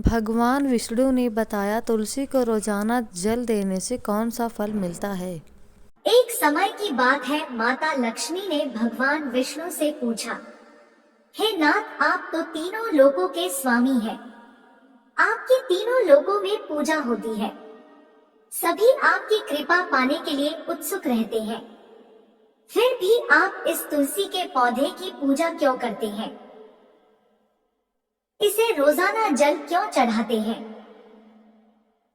भगवान विष्णु ने बताया तुलसी को रोजाना जल देने से कौन सा फल मिलता है। एक समय की बात है, माता लक्ष्मी ने भगवान विष्णु से पूछा, हे नाथ, आप तो तीनों लोकों के स्वामी हैं। आपकी तीनों लोकों में पूजा होती है। सभी आपकी कृपा पाने के लिए उत्सुक रहते हैं। फिर भी आप इस तुलसी के पौधे की पूजा क्यों करते हैं? इसे रोजाना जल क्यों चढ़ाते हैं?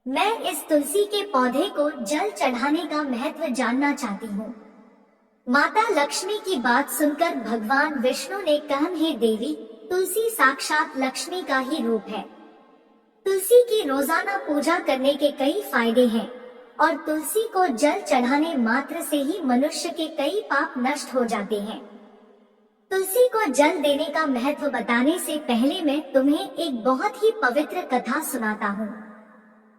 मैं इस तुलसी के पौधे को जल चढ़ाने का महत्व जानना चाहती हूँ। माता लक्ष्मी की बात सुनकर भगवान विष्णु ने कहा, हे देवी, तुलसी साक्षात लक्ष्मी का ही रूप है। तुलसी की रोजाना पूजा करने के कई फायदे हैं और तुलसी को जल चढ़ाने मात्र से ही मनुष्य के कई पाप नष्ट हो जाते हैं। तुलसी को जल देने का महत्व बताने से पहले मैं तुम्हें एक बहुत ही पवित्र कथा सुनाता हूँ।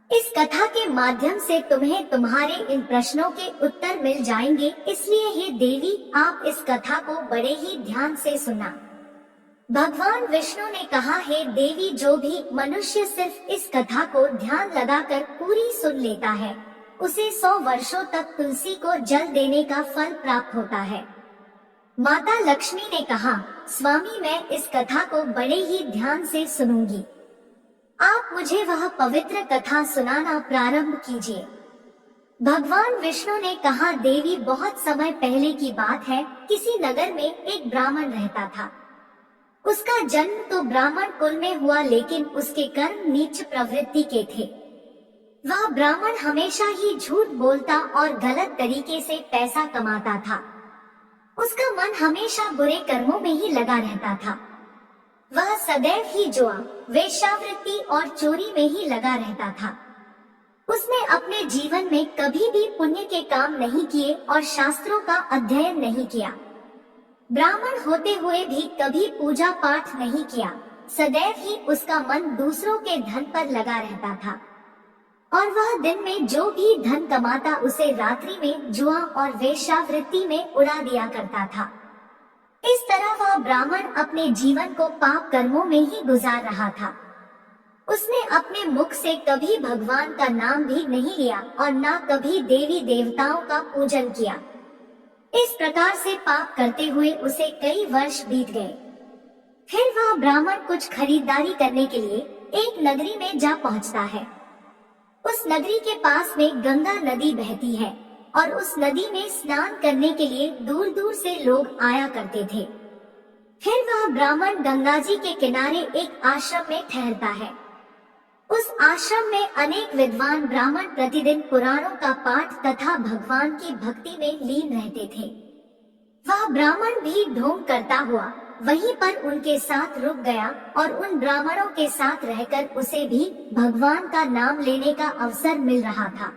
इस कथा के माध्यम से तुम्हें तुम्हारे इन प्रश्नों के उत्तर मिल जाएंगे, इसलिए हे देवी, आप इस कथा को बड़े ही ध्यान से सुनना। भगवान विष्णु ने कहा, हे देवी, जो भी मनुष्य सिर्फ इस कथा को ध्यान लगाकर पूरी सुन लेता है, उसे 100 वर्षों तक तुलसी को जल देने का फल प्राप्त होता है। माता लक्ष्मी ने कहा, स्वामी, मैं इस कथा को बड़े ही ध्यान से सुनूंगी। आप मुझे वह पवित्र कथा सुनाना प्रारंभ कीजिए। भगवान विष्णु ने कहा, देवी, बहुत समय पहले की बात है, किसी नगर में एक ब्राह्मण रहता था। उसका जन्म तो ब्राह्मण कुल में हुआ, लेकिन उसके कर्म नीच प्रवृत्ति के थे। वह ब्राह्मण हमेशा ही झूठ बोलता और गलत तरीके से पैसा कमाता था। उसका मन हमेशा बुरे कर्मों में ही लगा रहता था। वह सदैव ही जुआ, वेश्यावृत्ति और चोरी में ही लगा रहता था। उसने अपने जीवन में कभी भी पुण्य के काम नहीं किए और शास्त्रों का अध्ययन नहीं किया। ब्राह्मण होते हुए भी कभी पूजा पाठ नहीं किया। सदैव ही उसका मन दूसरों के धन पर लगा रहता था और वह दिन में जो भी धन कमाता उसे रात्रि में जुआ और वेश्यावृत्ति में उड़ा दिया करता था। इस तरह वह ब्राह्मण अपने जीवन को पाप कर्मों में ही गुजार रहा था। उसने अपने मुख से कभी भगवान का नाम भी नहीं लिया और न कभी देवी देवताओं का पूजन किया। इस प्रकार से पाप करते हुए उसे कई वर्ष बीत गए। फिर वह ब्राह्मण कुछ खरीदारी करने के लिए एक नगरी में जा पहुंचता है। उस नगरी के पास में गंगा नदी बहती है और उस नदी में स्नान करने के लिए दूर दूर से लोग आया करते थे। फिर वह ब्राह्मण गंगा जी के किनारे एक आश्रम में ठहरता है। उस आश्रम में अनेक विद्वान ब्राह्मण प्रतिदिन पुराणों का पाठ तथा भगवान की भक्ति में लीन रहते थे। वह ब्राह्मण भी ढोंग करता हुआ वहीं पर उनके साथ रुक गया और उन ब्राह्मणों के साथ रहकर उसे भी भगवान का नाम लेने का अवसर मिल रहा था।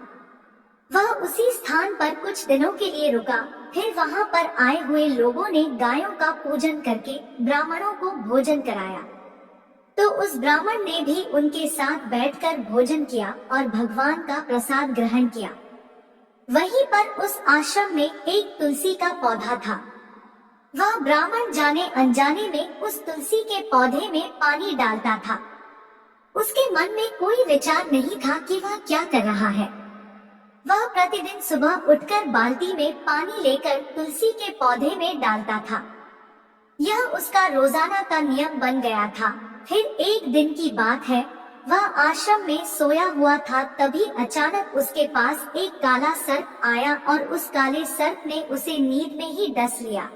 वह उसी स्थान पर कुछ दिनों के लिए रुका। फिर वहां पर आए हुए लोगों ने गायों का पूजन करके ब्राह्मणों को भोजन कराया, तो उस ब्राह्मण ने भी उनके साथ बैठकर भोजन किया और भगवान का प्रसाद ग्रहण किया। वहीं पर उस आश्रम में एक तुलसी का पौधा था। वह ब्राह्मण जाने अनजाने में उस तुलसी के पौधे में पानी डालता था। उसके मन में कोई विचार नहीं था कि वह क्या कर रहा है। वह प्रतिदिन सुबह उठकर बाल्टी में पानी लेकर तुलसी के पौधे में डालता था। यह उसका रोजाना का नियम बन गया था। फिर एक दिन की बात है, वह आश्रम में सोया हुआ था, तभी अचानक उसके पास एक काला सर्प आया और उस काले सर्प ने उसे नींद में ही डस लिया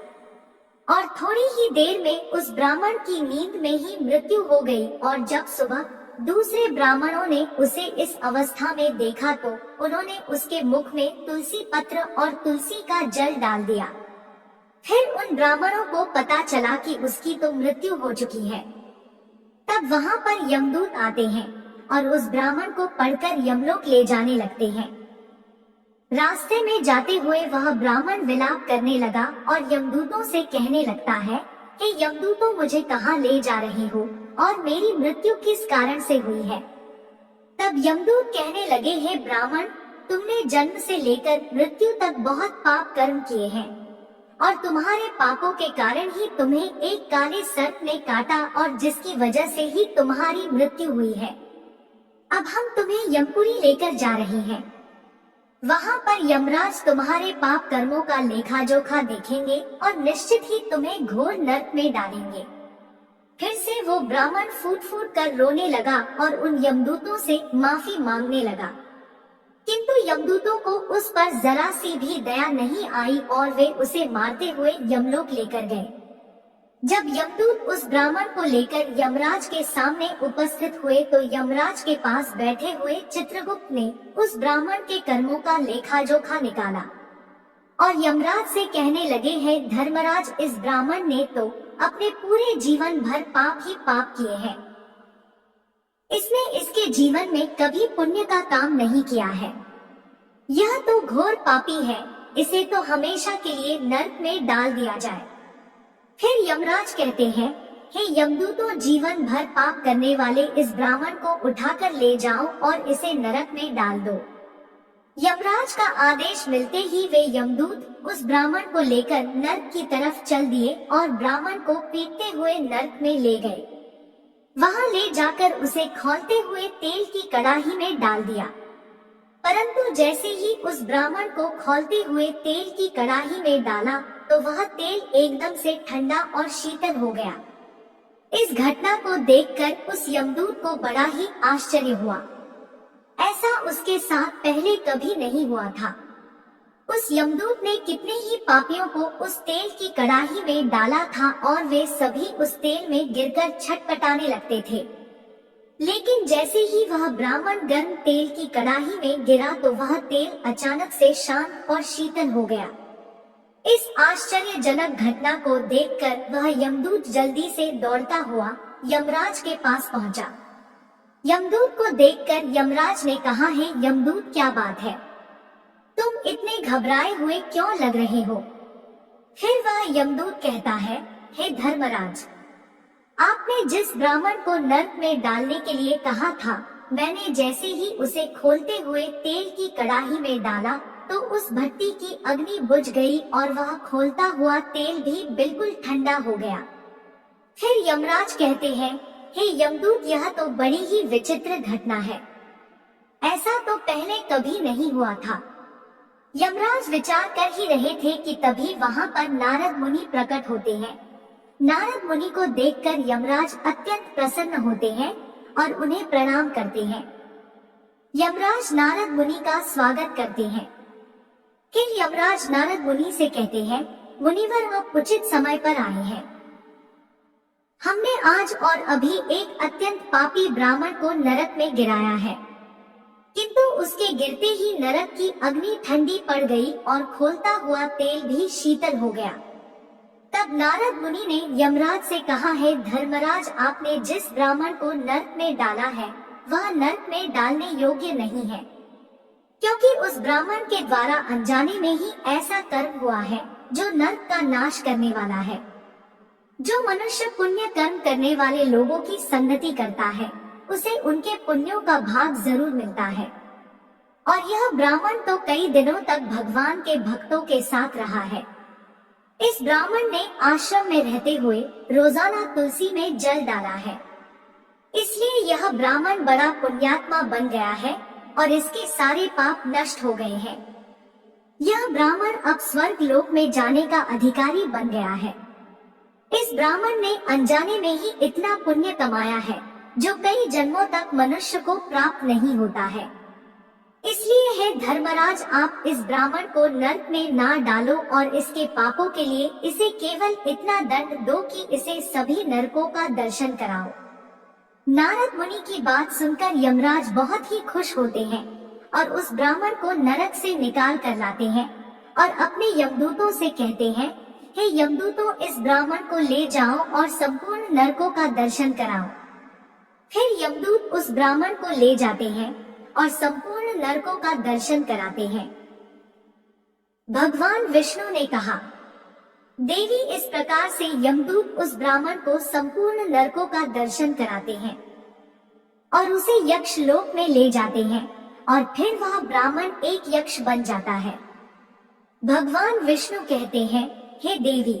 और थोड़ी ही देर में उस ब्राह्मण की नींद में ही मृत्यु हो गई। और जब सुबह दूसरे ब्राह्मणों ने उसे इस अवस्था में देखा तो उन्होंने उसके मुख में तुलसी पत्र और तुलसी का जल डाल दिया। फिर उन ब्राह्मणों को पता चला कि उसकी तो मृत्यु हो चुकी है। तब वहां पर यमदूत आते हैं और उस ब्राह्मण को पढ़कर यमलोक ले जाने लगते हैं। रास्ते में जाते हुए वह ब्राह्मण विलाप करने लगा और यमदूतों से कहने लगता है कि यमदूतों, मुझे कहाँ ले जा रहे हो और मेरी मृत्यु किस कारण से हुई है। तब यमदूत कहने लगे, हे ब्राह्मण, तुमने जन्म से लेकर मृत्यु तक बहुत पाप कर्म किए हैं और तुम्हारे पापों के कारण ही तुम्हें एक काले सर्प ने काटा और जिसकी वजह से ही तुम्हारी मृत्यु हुई है। अब हम तुम्हें यमपुरी लेकर जा रहे हैं। वहाँ पर यमराज तुम्हारे पाप कर्मों का लेखा जोखा देखेंगे और निश्चित ही तुम्हें घोर नरक में डालेंगे। फिर से वो ब्राह्मण फूट फूट कर रोने लगा और उन यमदूतों से माफी मांगने लगा, किंतु यमदूतों को उस पर जरा सी भी दया नहीं आई और वे उसे मारते हुए यमलोक लेकर गए। जब यमदूत उस ब्राह्मण को लेकर यमराज के सामने उपस्थित हुए तो यमराज के पास बैठे हुए चित्रगुप्त ने उस ब्राह्मण के कर्मों का लेखा जोखा निकाला और यमराज से कहने लगे हैं, धर्मराज, इस ब्राह्मण ने तो अपने पूरे जीवन भर पाप ही पाप किए हैं। इसने इसके जीवन में कभी पुण्य का काम नहीं किया है। यह तो घोर पापी है, इसे तो हमेशा के लिए नरक में डाल दिया जाए। फिर यमराज कहते हैं, हे यमदूतों, जीवन भर पाप करने वाले इस ब्राह्मण को उठाकर ले जाओ और इसे नरक में डाल दो। यमराज का आदेश मिलते ही वे यमदूत उस ब्राह्मण को लेकर नरक की तरफ चल दिए और ब्राह्मण को पीटते हुए नरक में ले गए। वहां ले जाकर उसे खौलते हुए तेल की कड़ाही में डाल दिया, परंतु जैसे ही उस ब्राह्मण को खौलते हुए तेल की कड़ाही में डाला तो वह तेल एकदम से ठंडा और शीतल हो गया। इस घटना को देखकर उस यमदूत को बड़ा ही आश्चर्य हुआ। ऐसा उसके साथ पहले कभी नहीं हुआ था। उस यमदूत ने कितने ही पापियों को उस तेल की कड़ाही में डाला था और वे सभी उस तेल में गिरकर छटपटाने लगते थे, लेकिन जैसे ही वह ब्राह्मण गर्म तेल की कड़ाही में गिरा तो वह तेल अचानक से शांत और शीतल हो गया। इस आश्चर्यजनक घटना को देखकर वह यमदूत जल्दी से दौड़ता हुआ यमराज के पास पहुंचा। यमदूत को देखकर यमराज ने कहा, है यमदूत, क्या बात है, तुम इतने घबराए हुए क्यों लग रहे हो? फिर वह यमदूत कहता है, हे धर्मराज, आपने जिस ब्राह्मण को नरक में डालने के लिए कहा था, मैंने जैसे ही उसे खोलते हुए तेल की कड़ाही में डाला तो उस भट्टी की अग्नि बुझ गई और वह खोलता हुआ तेल भी बिल्कुल ठंडा हो गया। फिर यमराज कहते हैं, हे यमदूत, यह तो बड़ी ही विचित्र घटना है, ऐसा तो पहले कभी नहीं हुआ था। यमराज विचार कर ही रहे थे कि तभी वहां पर नारद मुनि प्रकट होते हैं। नारद मुनि को देखकर यमराज अत्यंत प्रसन्न होते हैं और उन्हें प्रणाम करते हैं। यमराज नारद मुनि का स्वागत करते हैं। फिर यमराज नारद मुनि से कहते हैं, मुनिवर, आप उचित समय पर आए हैं। हमने आज और अभी एक अत्यंत पापी ब्राह्मण को नरक में गिराया है, किंतु उसके गिरते ही नरक की अग्नि ठंडी पड़ गई और खोलता हुआ तेल भी शीतल हो गया। तब नारद मुनि ने यमराज से कहा, है धर्मराज, आपने जिस ब्राह्मण को नरक में डाला है वह नरक में डालने योग्य नहीं है, क्योंकि उस ब्राह्मण के द्वारा अनजाने में ही ऐसा कर्म हुआ है जो नरक का नाश करने वाला है। जो मनुष्य पुण्य कर्म करने वाले लोगों की संगति करता है उसे उनके पुण्यों का भाग जरूर मिलता है, और यह ब्राह्मण तो कई दिनों तक भगवान के भक्तों के साथ रहा है। इस ब्राह्मण ने आश्रम में रहते हुए रोजाना तुलसी में जल डाला है, इसलिए यह ब्राह्मण बड़ा पुण्यात्मा बन गया है और इसके सारे पाप नष्ट हो गए हैं। यह ब्राह्मण अब स्वर्ग लोक में जाने का अधिकारी बन गया है। इस ब्राह्मण ने अनजाने में ही इतना पुण्य कमाया है जो कई जन्मों तक मनुष्य को प्राप्त नहीं होता है। इसलिए है धर्मराज, आप इस ब्राह्मण को नरक में ना डालो और इसके पापों के लिए इसे केवल इतना दंड दो कि इसे सभी नरकों का दर्शन कराओ। नारद मुनि की बात सुनकर यमराज बहुत ही खुश होते हैं और उस ब्राह्मण को नरक से निकाल कर लाते हैं और अपने यमदूतों से कहते हैं, हे यमदूतों, इस ब्राह्मण को ले जाओ और संपूर्ण नरकों का दर्शन कराओ। फिर यमदूत उस ब्राह्मण को ले जाते हैं और संपूर्ण नरकों का दर्शन कराते हैं। भगवान विष्णु ने कहा, देवी, इस प्रकार से यमदूत उस ब्राह्मण को संपूर्ण नरकों का दर्शन कराते हैं और उसे यक्ष लोक में ले जाते हैं और फिर वह ब्राह्मण एक यक्ष बन जाता है। भगवान विष्णु कहते हैं, हे देवी,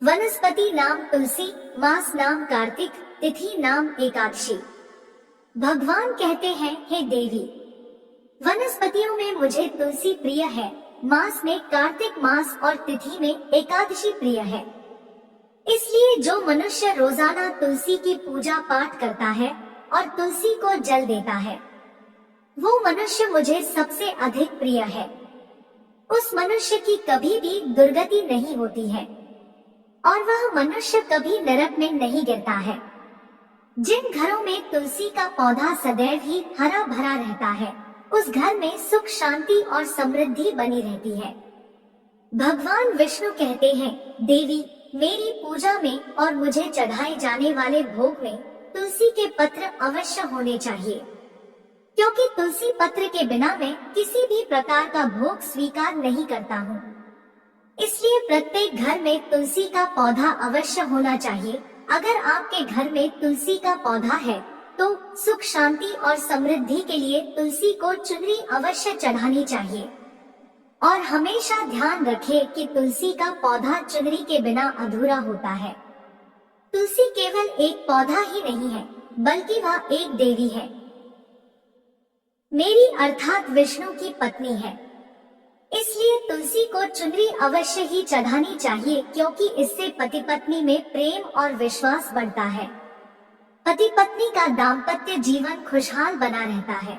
वनस्पति नाम तुलसी, मास नाम कार्तिक, तिथि नाम एकादशी, भगवान कहते हैं, हे देवी, वनस्पतियों में मुझे तुलसी प्रिय है, मास में कार्तिक मास और तिथि में एकादशी प्रिय है। इसलिए जो मनुष्य रोजाना तुलसी की पूजा पाठ करता है और तुलसी को जल देता है, वो मनुष्य मुझे सबसे अधिक प्रिय है। उस मनुष्य की कभी भी दुर्गति नहीं होती है और वह मनुष्य कभी नरक में नहीं गिरता है। जिन घरों में तुलसी का पौधा सदैव ही हरा भरा रहता है, उस घर में सुख शांति और समृद्धि बनी रहती है। भगवान विष्णु कहते हैं, देवी, मेरी पूजा में और मुझे चढ़ाए जाने वाले भोग में तुलसी के पत्र अवश्य होने चाहिए, क्योंकि तुलसी पत्र के बिना मैं किसी भी प्रकार का भोग स्वीकार नहीं करता हूँ। इसलिए प्रत्येक घर में तुलसी का पौधा अवश्य होना चाहिए। अगर आपके घर में तुलसी का पौधा है तो सुख शांति और समृद्धि के लिए तुलसी को चुनरी अवश्य चढ़ानी चाहिए। और हमेशा ध्यान रखें कि तुलसी का पौधा चुनरी के बिना अधूरा होता है। तुलसी केवल एक पौधा ही नहीं है, बल्कि वह एक देवी है, मेरी अर्थात विष्णु की पत्नी है। इसलिए तुलसी को चुनरी अवश्य ही चढ़ानी चाहिए, क्योंकि इससे पति पत्नी में प्रेम और विश्वास बढ़ता है। पति पत्नी का दाम्पत्य जीवन खुशहाल बना रहता है।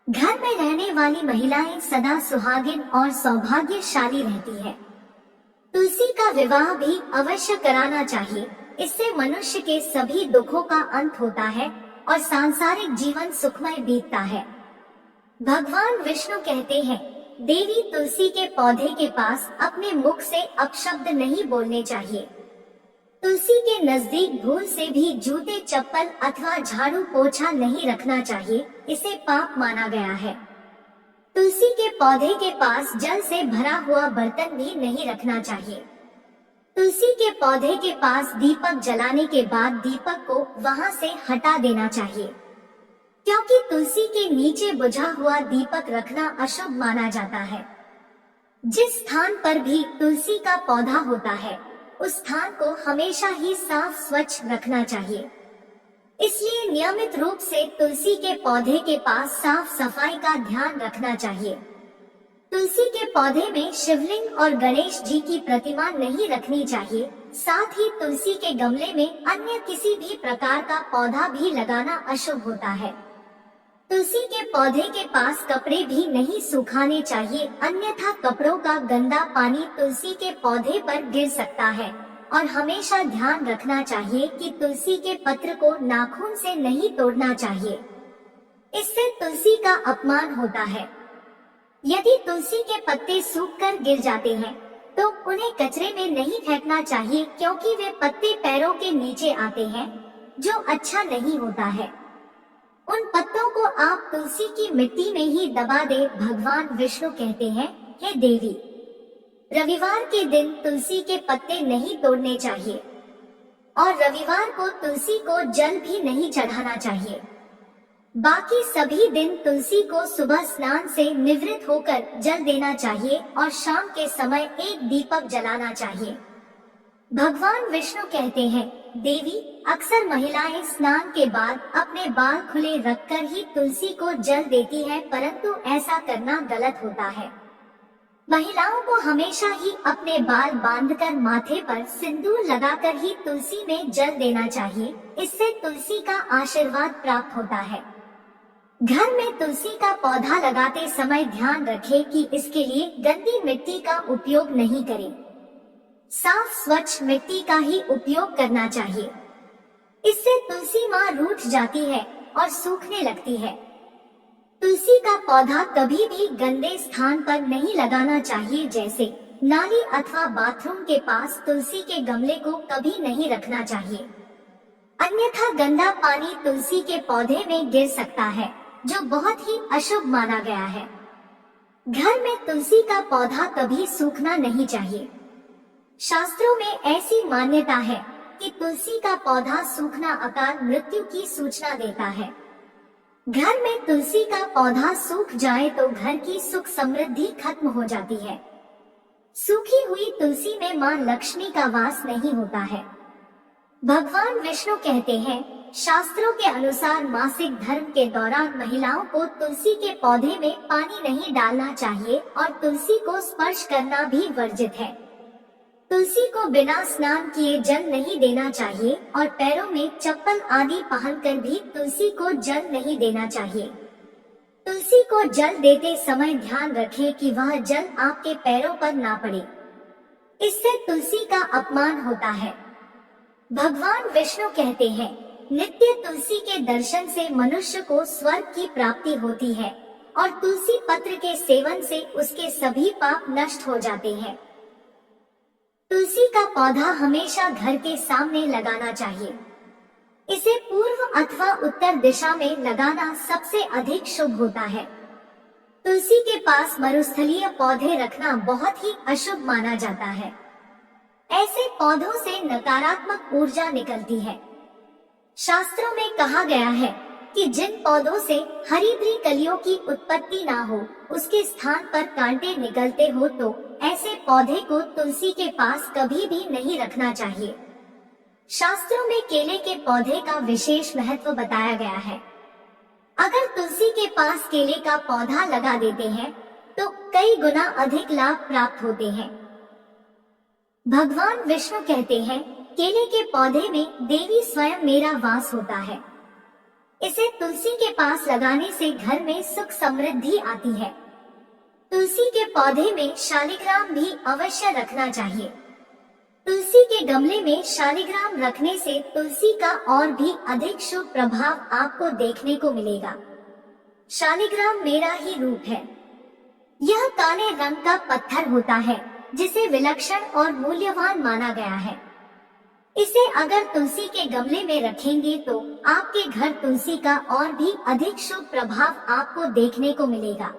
घर में रहने वाली महिलाएं सदा सुहागिन और सौभाग्यशाली रहती है। तुलसी का विवाह भी अवश्य कराना चाहिए। इससे मनुष्य के सभी दुखों का अंत होता है और सांसारिक जीवन सुखमय बीतता है। भगवान विष्णु कहते हैं, देवी, तुलसी के पौधे के पास अपने मुख से अपशब्द नहीं बोलने चाहिए। तुलसी के नजदीक भूल से भी जूते, चप्पल अथवा झाड़ू पोछा नहीं रखना चाहिए, इसे पाप माना गया है। तुलसी के पौधे के पास जल से भरा हुआ बर्तन भी नहीं रखना चाहिए। तुलसी के पौधे के पास दीपक जलाने के बाद दीपक को वहां से हटा देना चाहिए, क्योंकि तुलसी के नीचे बुझा हुआ दीपक रखना अशुभ माना जाता है। जिस स्थान पर भी तुलसी का पौधा होता है, उस स्थान को हमेशा ही साफ स्वच्छ रखना चाहिए। इसलिए नियमित रूप से तुलसी के पौधे के पास साफ सफाई का ध्यान रखना चाहिए। तुलसी के पौधे में शिवलिंग और गणेश जी की प्रतिमा नहीं रखनी चाहिए। साथ ही तुलसी के गमले में अन्य किसी भी प्रकार का पौधा भी लगाना अशुभ होता है। तुलसी के पौधे के पास कपड़े भी नहीं सुखाने चाहिए, अन्यथा कपड़ों का गंदा पानी तुलसी के पौधे पर गिर सकता है। और हमेशा ध्यान रखना चाहिए कि तुलसी के पत्र को नाखून से नहीं तोड़ना चाहिए, इससे तुलसी का अपमान होता है। यदि तुलसी के पत्ते सूखकर गिर जाते हैं तो उन्हें कचरे में नहीं फेंकना चाहिए, क्योंकि वे पत्ते पैरों के नीचे आते हैं, जो अच्छा नहीं होता है। उन पत्तों को आप तुलसी की मिट्टी में ही दबा दे। भगवान विष्णु कहते हैं, हे देवी, रविवार के दिन तुलसी के पत्ते नहीं तोड़ने चाहिए और रविवार को तुलसी को जल भी नहीं चढ़ाना चाहिए। बाकी सभी दिन तुलसी को सुबह स्नान से निवृत्त होकर जल देना चाहिए और शाम के समय एक दीपक जलाना चाहिए। भगवान विष्णु कहते हैं, देवी, अक्सर महिलाएं स्नान के बाद अपने बाल खुले रखकर ही तुलसी को जल देती है, परंतु ऐसा करना गलत होता है। महिलाओं को हमेशा ही अपने बाल बांधकर माथे पर सिंदूर लगाकर ही तुलसी में जल देना चाहिए, इससे तुलसी का आशीर्वाद प्राप्त होता है। घर में तुलसी का पौधा लगाते समय ध्यान रखें कि इसके लिए गंदी मिट्टी का उपयोग नहीं करें, साफ स्वच्छ मिट्टी का ही उपयोग करना चाहिए। इससे तुलसी माँ रूठ जाती है और सूखने लगती है। तुलसी का पौधा कभी भी गंदे स्थान पर नहीं लगाना चाहिए, जैसे नाली अथवा बाथरूम के पास तुलसी के गमले को कभी नहीं रखना चाहिए, अन्यथा गंदा पानी तुलसी के पौधे में गिर सकता है, जो बहुत ही अशुभ माना गया है। घर में तुलसी का पौधा कभी सूखना नहीं चाहिए। शास्त्रों में ऐसी मान्यता है कि तुलसी का पौधा सूखना अकाल मृत्यु की सूचना देता है। घर में तुलसी का पौधा सूख जाए तो घर की सुख समृद्धि खत्म हो जाती है। सूखी हुई तुलसी में मां लक्ष्मी का वास नहीं होता है। भगवान विष्णु कहते हैं, शास्त्रों के अनुसार मासिक धर्म के दौरान महिलाओं को तुलसी के पौधे में पानी नहीं डालना चाहिए और तुलसी को स्पर्श करना भी वर्जित है। तुलसी को बिना स्नान किए जल नहीं देना चाहिए और पैरों में चप्पल आदि पहनकर भी तुलसी को जल नहीं देना चाहिए। तुलसी को जल देते समय ध्यान रखें कि वह जल आपके पैरों पर ना पड़े, इससे तुलसी का अपमान होता है। भगवान विष्णु कहते हैं, नित्य तुलसी के दर्शन से मनुष्य को स्वर्ग की प्राप्ति होती है और तुलसी पत्र के सेवन से उसके सभी पाप नष्ट हो जाते हैं। तुलसी का पौधा हमेशा घर के सामने लगाना चाहिए। इसे पूर्व अथवा उत्तर दिशा में लगाना सबसे अधिक शुभ होता है। तुलसी के पास मरुस्थलीय पौधे रखना बहुत ही अशुभ माना जाता है। ऐसे पौधों से नकारात्मक ऊर्जा निकलती है। शास्त्रों में कहा गया है कि जिन पौधों से हरिद्री कलियों की उत्पत्ति ना हो, उसके स्थान पर कांटे निकलते हो, तो ऐसे पौधे को तुलसी के पास कभी भी नहीं रखना चाहिए। शास्त्रों में केले के पौधे का विशेष महत्व बताया गया है। अगर तुलसी के पास केले का पौधा लगा देते हैं तो कई गुना अधिक लाभ प्राप्त होते हैं। भगवान विष्णु कहते हैं, केले के पौधे में देवी स्वयं मेरा वास होता है। इसे तुलसी के पास लगाने से घर में सुख समृद्धि आती है। तुलसी के पौधे में शालिग्राम भी अवश्य रखना चाहिए। तुलसी के गमले में शालिग्राम रखने से तुलसी का और भी अधिक शुभ प्रभाव आपको देखने को मिलेगा। शालिग्राम मेरा ही रूप है। यह काले रंग का पत्थर होता है जिसे विलक्षण और मूल्यवान माना गया है। इसे अगर तुलसी के गमले में रखेंगे तो आपके घर तुलसी का और भी अधिक शुभ प्रभाव आपको देखने को मिलेगा।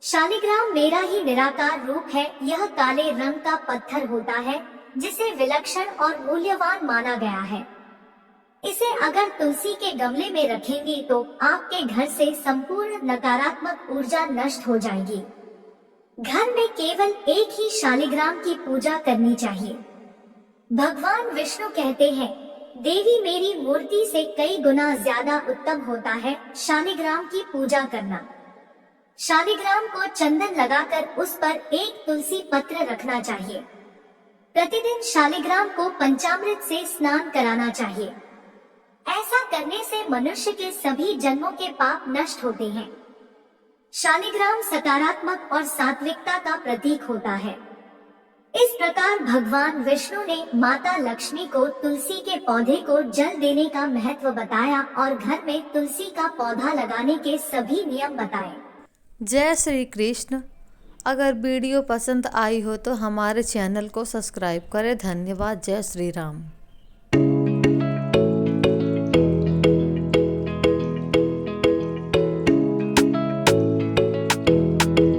शालिग्राम मेरा ही निराकार रूप है। यह काले रंग का पत्थर होता है जिसे विलक्षण और मूल्यवान माना गया है। इसे अगर तुलसी के गमले में रखेंगे तो आपके घर से संपूर्ण नकारात्मक ऊर्जा नष्ट हो जाएगी। घर में केवल एक ही शालिग्राम की पूजा करनी चाहिए। भगवान विष्णु कहते हैं, देवी मेरी मूर्ति से कई गुना ज्यादा उत्तम होता है शालिग्राम की पूजा करना। शालिग्राम को चंदन लगाकर उस पर एक तुलसी पत्र रखना चाहिए। प्रतिदिन शालिग्राम को पंचामृत से स्नान कराना चाहिए। ऐसा करने से मनुष्य के सभी जन्मों के पाप नष्ट होते हैं। शालिग्राम सकारात्मक और सात्विकता का प्रतीक होता है। इस प्रकार भगवान विष्णु ने माता लक्ष्मी को तुलसी के पौधे को जल देने का महत्व बताया और घर में तुलसी का पौधा लगाने के सभी नियम बताए। जय श्री कृष्ण। अगर वीडियो पसंद आई हो तो हमारे चैनल को सब्सक्राइब करें। धन्यवाद। जय श्री राम।